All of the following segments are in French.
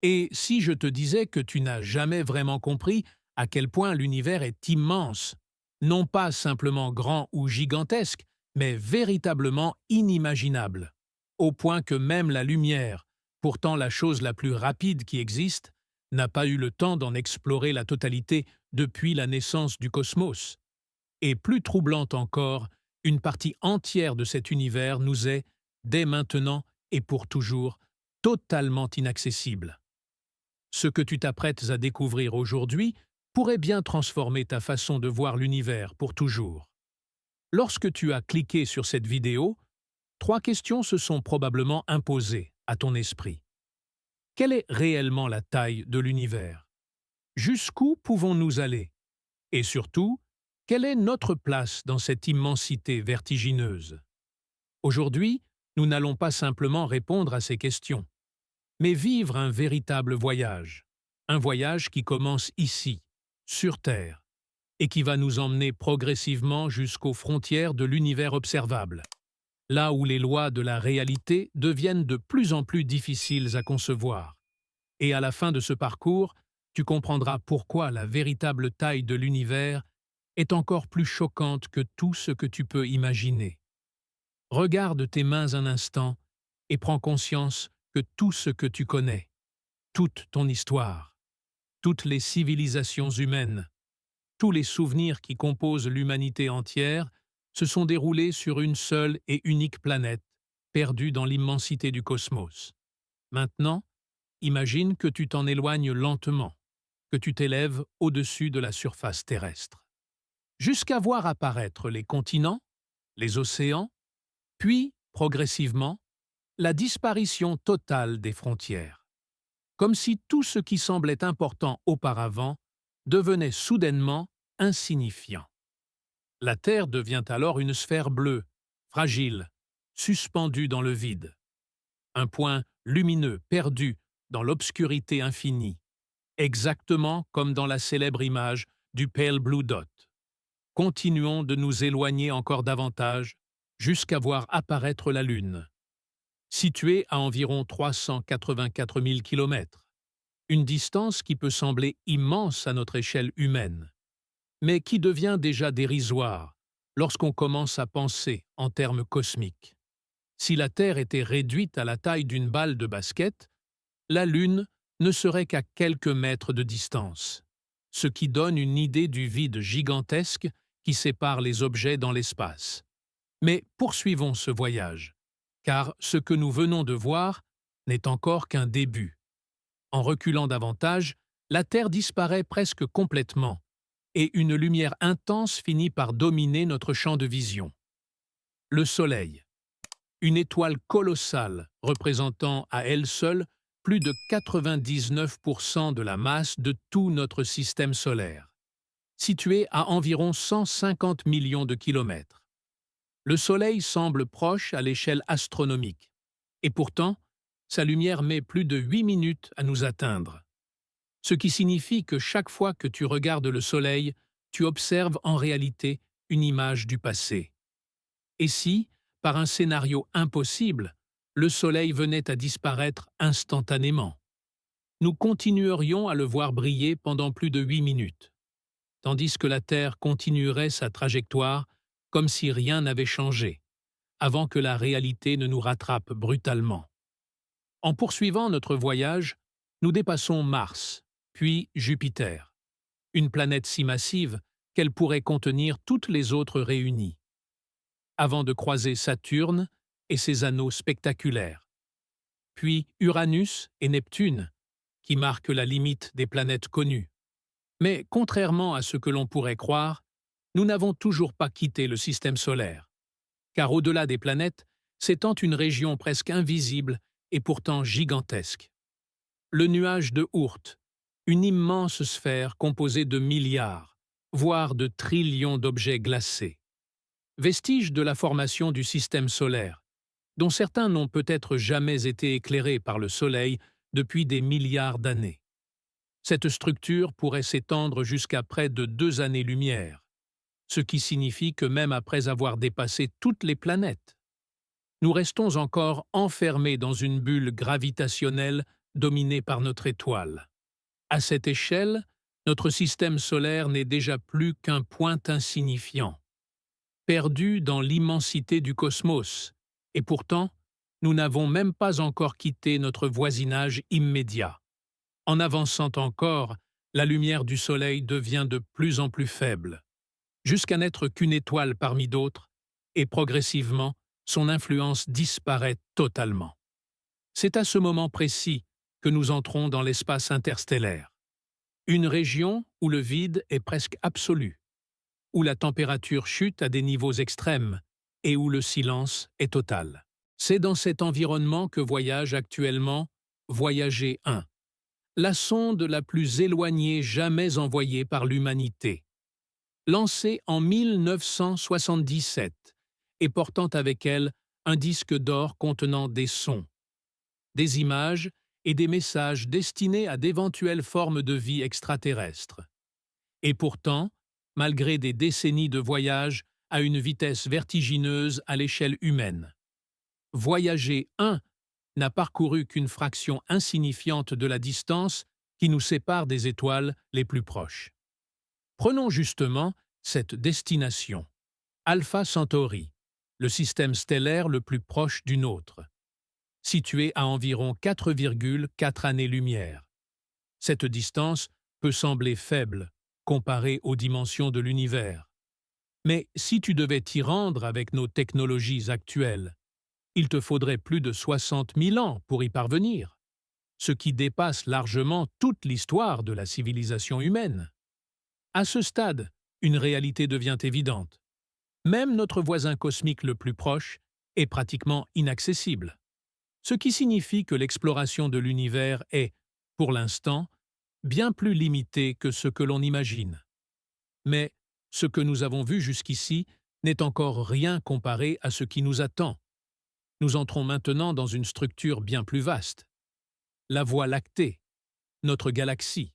Et si je te disais que tu n'as jamais vraiment compris à quel point l'univers est immense, non pas simplement grand ou gigantesque, mais véritablement inimaginable, au point que même la lumière, pourtant la chose la plus rapide qui existe, n'a pas eu le temps d'en explorer la totalité depuis la naissance du cosmos. Et plus troublante encore, une partie entière de cet univers nous est, dès maintenant et pour toujours, totalement inaccessible. Ce que tu t'apprêtes à découvrir aujourd'hui pourrait bien transformer ta façon de voir l'univers pour toujours. Lorsque tu as cliqué sur cette vidéo, trois questions se sont probablement imposées à ton esprit. Quelle est réellement la taille de l'univers? Jusqu'où pouvons-nous aller? Et surtout, quelle est notre place dans cette immensité vertigineuse? Aujourd'hui, nous n'allons pas simplement répondre à ces questions, mais vivre un véritable voyage. Un voyage qui commence ici, sur Terre, et qui va nous emmener progressivement jusqu'aux frontières de l'univers observable, là où les lois de la réalité deviennent de plus en plus difficiles à concevoir. Et à la fin de ce parcours, tu comprendras pourquoi la véritable taille de l'univers est encore plus choquante que tout ce que tu peux imaginer. Regarde tes mains un instant et prends conscience que tout ce que tu connais, toute ton histoire, toutes les civilisations humaines, tous les souvenirs qui composent l'humanité entière se sont déroulés sur une seule et unique planète, perdue dans l'immensité du cosmos. Maintenant, imagine que tu t'en éloignes lentement, que tu t'élèves au-dessus de la surface terrestre, jusqu'à voir apparaître les continents, les océans, puis, progressivement, la disparition totale des frontières. Comme si tout ce qui semblait important auparavant devenait soudainement insignifiant. La Terre devient alors une sphère bleue, fragile, suspendue dans le vide. Un point lumineux perdu dans l'obscurité infinie, exactement comme dans la célèbre image du Pale Blue Dot. Continuons de nous éloigner encore davantage jusqu'à voir apparaître la Lune, située à environ 384 000 kilomètres, une distance qui peut sembler immense à notre échelle humaine, mais qui devient déjà dérisoire lorsqu'on commence à penser en termes cosmiques. Si la Terre était réduite à la taille d'une balle de basket, la Lune ne serait qu'à quelques mètres de distance, ce qui donne une idée du vide gigantesque qui sépare les objets dans l'espace. Mais poursuivons ce voyage, car ce que nous venons de voir n'est encore qu'un début. En reculant davantage, la Terre disparaît presque complètement, et une lumière intense finit par dominer notre champ de vision. Le Soleil, une étoile colossale représentant à elle seule plus de 99% de la masse de tout notre système solaire, située à environ 150 millions de kilomètres. Le Soleil semble proche à l'échelle astronomique, et pourtant, sa lumière met plus de 8 minutes à nous atteindre. Ce qui signifie que chaque fois que tu regardes le Soleil, tu observes en réalité une image du passé. Et si, par un scénario impossible, le Soleil venait à disparaître instantanément? Nous continuerions à le voir briller pendant plus de 8 minutes, tandis que la Terre continuerait sa trajectoire comme si rien n'avait changé, avant que la réalité ne nous rattrape brutalement. En poursuivant notre voyage, nous dépassons Mars, puis Jupiter, une planète si massive qu'elle pourrait contenir toutes les autres réunies, avant de croiser Saturne et ses anneaux spectaculaires, puis Uranus et Neptune, qui marquent la limite des planètes connues. Mais contrairement à ce que l'on pourrait croire, nous n'avons toujours pas quitté le système solaire, car au-delà des planètes s'étend une région presque invisible et pourtant gigantesque. Le nuage de Oort, une immense sphère composée de milliards, voire de trillions d'objets glacés. Vestige de la formation du système solaire, dont certains n'ont peut-être jamais été éclairés par le Soleil depuis des milliards d'années. Cette structure pourrait s'étendre jusqu'à près de 2 années-lumière, ce qui signifie que même après avoir dépassé toutes les planètes, nous restons encore enfermés dans une bulle gravitationnelle dominé par notre étoile. À cette échelle, notre système solaire n'est déjà plus qu'un point insignifiant, perdu dans l'immensité du cosmos, et pourtant, nous n'avons même pas encore quitté notre voisinage immédiat. En avançant encore, la lumière du Soleil devient de plus en plus faible, jusqu'à n'être qu'une étoile parmi d'autres, et progressivement, son influence disparaît totalement. C'est à ce moment précis que nous entrons dans l'espace interstellaire, une région où le vide est presque absolu, où la température chute à des niveaux extrêmes et où le silence est total. C'est dans cet environnement que voyage actuellement Voyager 1, la sonde la plus éloignée jamais envoyée par l'humanité. Lancée en 1977 et portant avec elle un disque d'or contenant des sons, des images et des messages destinés à d'éventuelles formes de vie extraterrestres. Et pourtant, malgré des décennies de voyage à une vitesse vertigineuse à l'échelle humaine, Voyager 1 n'a parcouru qu'une fraction insignifiante de la distance qui nous sépare des étoiles les plus proches. Prenons justement cette destination, Alpha Centauri, le système stellaire le plus proche du nôtre, situé à environ 4,4 années-lumière. Cette distance peut sembler faible comparée aux dimensions de l'univers. Mais si tu devais t'y rendre avec nos technologies actuelles, il te faudrait plus de 60 000 ans pour y parvenir, ce qui dépasse largement toute l'histoire de la civilisation humaine. À ce stade, une réalité devient évidente. Même notre voisin cosmique le plus proche est pratiquement inaccessible, ce qui signifie que l'exploration de l'univers est, pour l'instant, bien plus limitée que ce que l'on imagine. Mais ce que nous avons vu jusqu'ici n'est encore rien comparé à ce qui nous attend. Nous entrons maintenant dans une structure bien plus vaste. La Voie lactée, notre galaxie,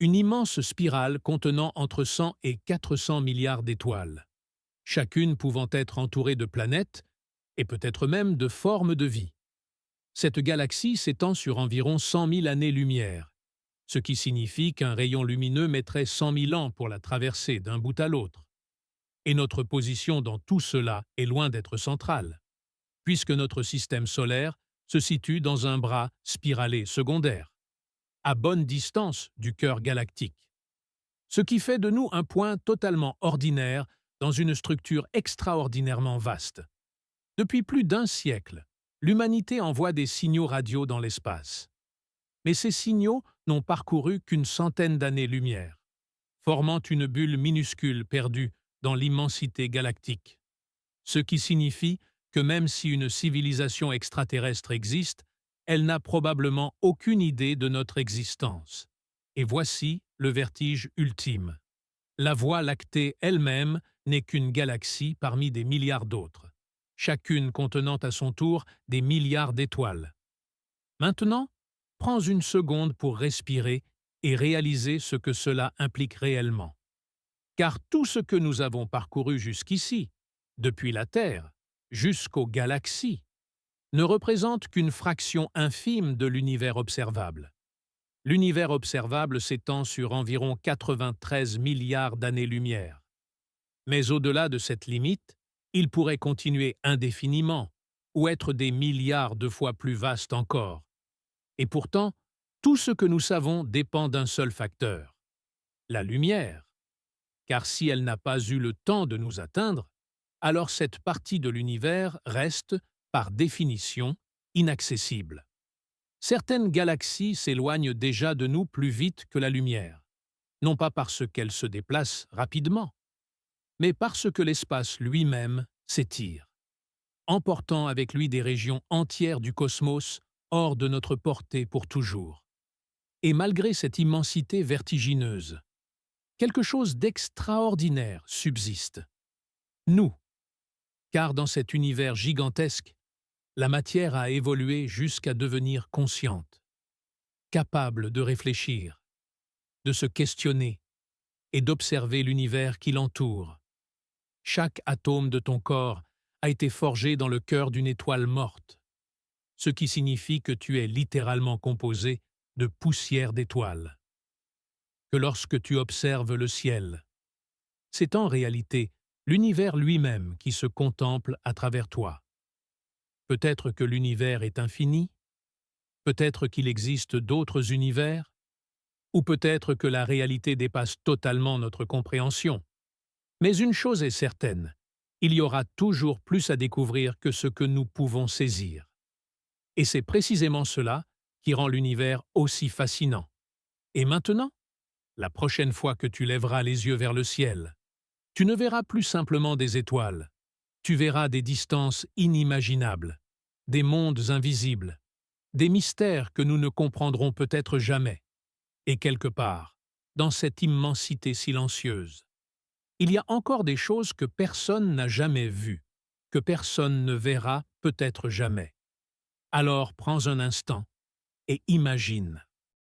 une immense spirale contenant entre 100 et 400 milliards d'étoiles, chacune pouvant être entourée de planètes et peut-être même de formes de vie. Cette galaxie s'étend sur environ 100 000 années-lumière, ce qui signifie qu'un rayon lumineux mettrait 100 000 ans pour la traverser d'un bout à l'autre. Et notre position dans tout cela est loin d'être centrale, puisque notre système solaire se situe dans un bras spiralé secondaire, à bonne distance du cœur galactique. Ce qui fait de nous un point totalement ordinaire dans une structure extraordinairement vaste. Depuis plus d'un siècle, l'humanité envoie des signaux radio dans l'espace. Mais ces signaux n'ont parcouru qu'une centaine d'années-lumière, formant une bulle minuscule perdue dans l'immensité galactique. Ce qui signifie que même si une civilisation extraterrestre existe, elle n'a probablement aucune idée de notre existence. Et voici le vertige ultime. La Voie lactée elle-même n'est qu'une galaxie parmi des milliards d'autres, chacune contenant à son tour des milliards d'étoiles. Maintenant, prends une seconde pour respirer et réaliser ce que cela implique réellement. Car tout ce que nous avons parcouru jusqu'ici, depuis la Terre jusqu'aux galaxies, ne représente qu'une fraction infime de l'univers observable. L'univers observable s'étend sur environ 93 milliards d'années-lumière. Mais au-delà de cette limite, il pourrait continuer indéfiniment ou être des milliards de fois plus vaste encore. Et pourtant, tout ce que nous savons dépend d'un seul facteur, la lumière. Car si elle n'a pas eu le temps de nous atteindre, alors cette partie de l'univers reste, par définition, inaccessible. Certaines galaxies s'éloignent déjà de nous plus vite que la lumière, non pas parce qu'elles se déplacent rapidement, mais parce que l'espace lui-même s'étire, emportant avec lui des régions entières du cosmos hors de notre portée pour toujours. Et malgré cette immensité vertigineuse, quelque chose d'extraordinaire subsiste. Nous. Car dans cet univers gigantesque, la matière a évolué jusqu'à devenir consciente, capable de réfléchir, de se questionner et d'observer l'univers qui l'entoure. Chaque atome de ton corps a été forgé dans le cœur d'une étoile morte. ce qui signifie que tu es littéralement composé de poussière d'étoiles. Que lorsque tu observes le ciel, c'est en réalité l'univers lui-même qui se contemple à travers toi. Peut-être que l'univers est infini, peut-être qu'il existe d'autres univers, ou peut-être que la réalité dépasse totalement notre compréhension. Mais une chose est certaine, il y aura toujours plus à découvrir que ce que nous pouvons saisir. Et c'est précisément cela qui rend l'univers aussi fascinant. Et maintenant, la prochaine fois que tu lèveras les yeux vers le ciel, tu ne verras plus simplement des étoiles, tu verras des distances inimaginables, des mondes invisibles, des mystères que nous ne comprendrons peut-être jamais. Et quelque part, dans cette immensité silencieuse, il y a encore des choses que personne n'a jamais vues, que personne ne verra peut-être jamais. Alors prends un instant et imagine.